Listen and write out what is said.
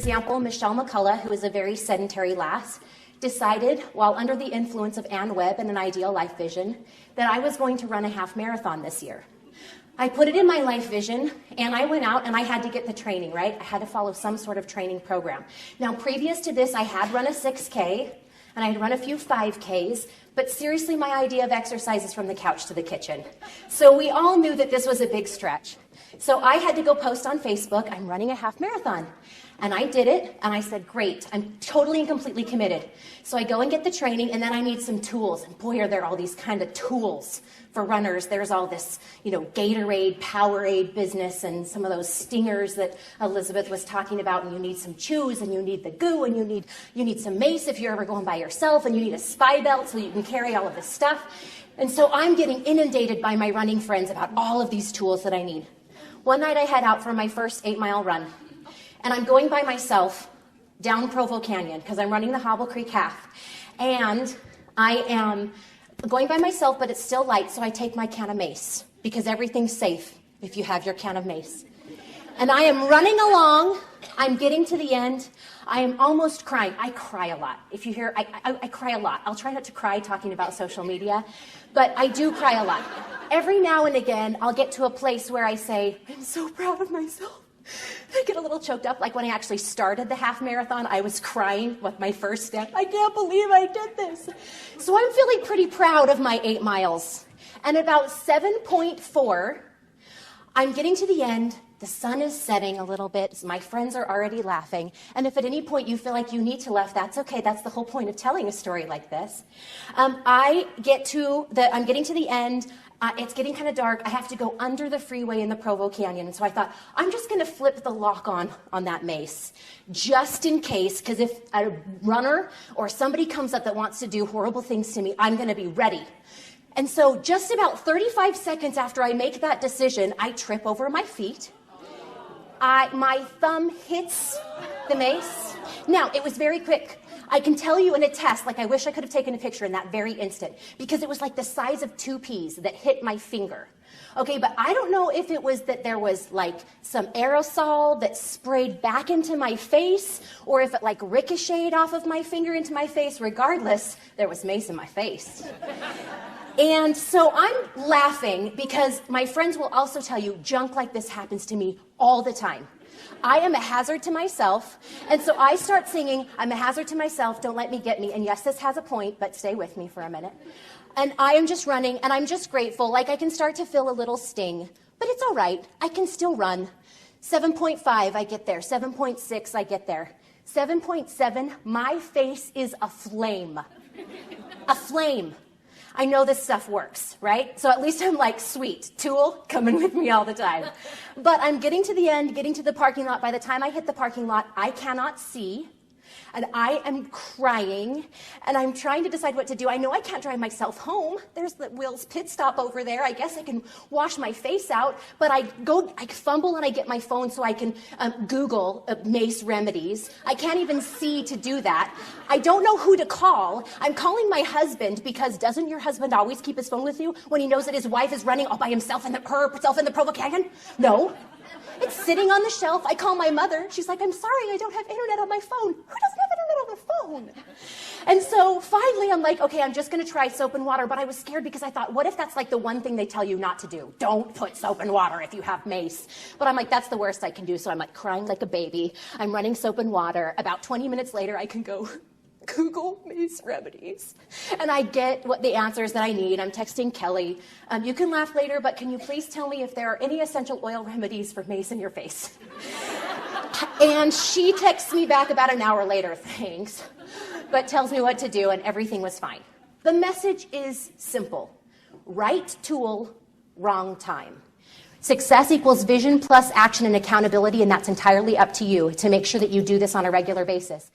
example, Michelle McCullough, who is a very sedentary lass, decided, while under the influence of Ann Webb and an ideal life vision, that I was going to run a half marathon this year. I put it in my life vision, and I went out and I had to get the training, right? I had to follow some sort of training program. Now, previous to this, I had run a 6K, and I had run a few 5Ks, but seriously, my idea of exercise is from the couch to the kitchen. So we all knew that this was a big stretch. So I had to go post on Facebook, I'm running a half marathon. And I did it, and I said, great, I'm totally and completely committed. So I go and get the training, and then I need some tools. And boy, are there all these kind of tools for runners. There's all this, Gatorade, Powerade business, and some of those stingers that Elizabeth was talking about. And you need some chews, and you need the goo, and you need some mace if you're ever going by yourself, and you need a spy belt so you can carry all of this stuff. And so I'm getting inundated by my running friends about all of these tools that I need. One night I head out for my first 8-mile run. And I'm going by myself down Provo Canyon because I'm running the Hobble Creek Half. And I am going by myself, but it's still light, so I take my can of mace because everything's safe if you have your can of mace. And I am running along. I'm getting to the end. I am almost crying. I cry a lot. If you hear, I cry a lot. I'll try not to cry talking about social media, but I do cry a lot. Every now and again, I'll get to a place where I say, I'm so proud of myself. I get a little choked up, like when I actually started the half marathon, I was crying with my first step. I can't believe I did this. So I'm feeling pretty proud of my 8 miles. And about 7.4, I'm getting to the end. The sun is setting a little bit. My friends are already laughing. And if at any point you feel like you need to laugh, that's okay. That's the whole point of telling a story like this. I'm getting to the end. It's getting kind of dark. I have to go under the freeway in the Provo Canyon. And so I thought, I'm just going to flip the lock on that mace, just in case, because if a runner or somebody comes up that wants to do horrible things to me, I'm going to be ready. And so just about 35 seconds after I make that decision, I trip over my feet. My thumb hits the mace. Now, it was very quick. I can tell you in a test, like I wish I could have taken a picture in that very instant, because it was like the size of 2 peas that hit my finger. Okay, but I don't know if it was that there was like some aerosol that sprayed back into my face, or if it like ricocheted off of my finger into my face. Regardless, there was mace in my face. And so I'm laughing because my friends will also tell you junk like this happens to me all the time. I am a hazard to myself, and so I start singing, I'm a hazard to myself, don't let me get me. And yes, this has a point, but stay with me for a minute. And I am just running, and I'm just grateful. Like I can start to feel a little sting, but it's all right. I can still run. 7.5, I get there. 7.6, I get there. 7.7, my face is aflame. A flame. I know this stuff works, right? So at least I'm like, sweet, tool coming with me all the time. But I'm getting to the end, getting to the parking lot. By the time I hit the parking lot, I cannot see. And I am crying, and I'm trying to decide what to do. I know I can't drive myself home. There's the Will's pit stop over there. I guess I can wash my face out, but I fumble and I get my phone so I can Google mace remedies. I can't even see to do that. I don't know who to call. I'm calling my husband because doesn't your husband always keep his phone with you when he knows that his wife is running all by herself in the Provo Canyon? No. It's sitting on the shelf. I call my mother. She's like, I'm sorry, I don't have internet on my phone. Who doesn't have internet on the phone? And so finally I'm like, okay, I'm just going to try soap and water. But I was scared because I thought, what if that's like the one thing they tell you not to do? Don't put soap and water if you have mace. But I'm like, that's the worst I can do. So I'm like crying like a baby. I'm running soap and water. About 20 minutes later, I can go Google mace remedies. And I get what the answers that I need. I'm texting Kelly. You can laugh later, but can you please tell me if there are any essential oil remedies for mace in your face? And she texts me back about an hour later, thanks, but tells me what to do, and everything was fine. The message is simple. Right tool, wrong time. Success equals vision plus action and accountability, and that's entirely up to you to make sure that you do this on a regular basis.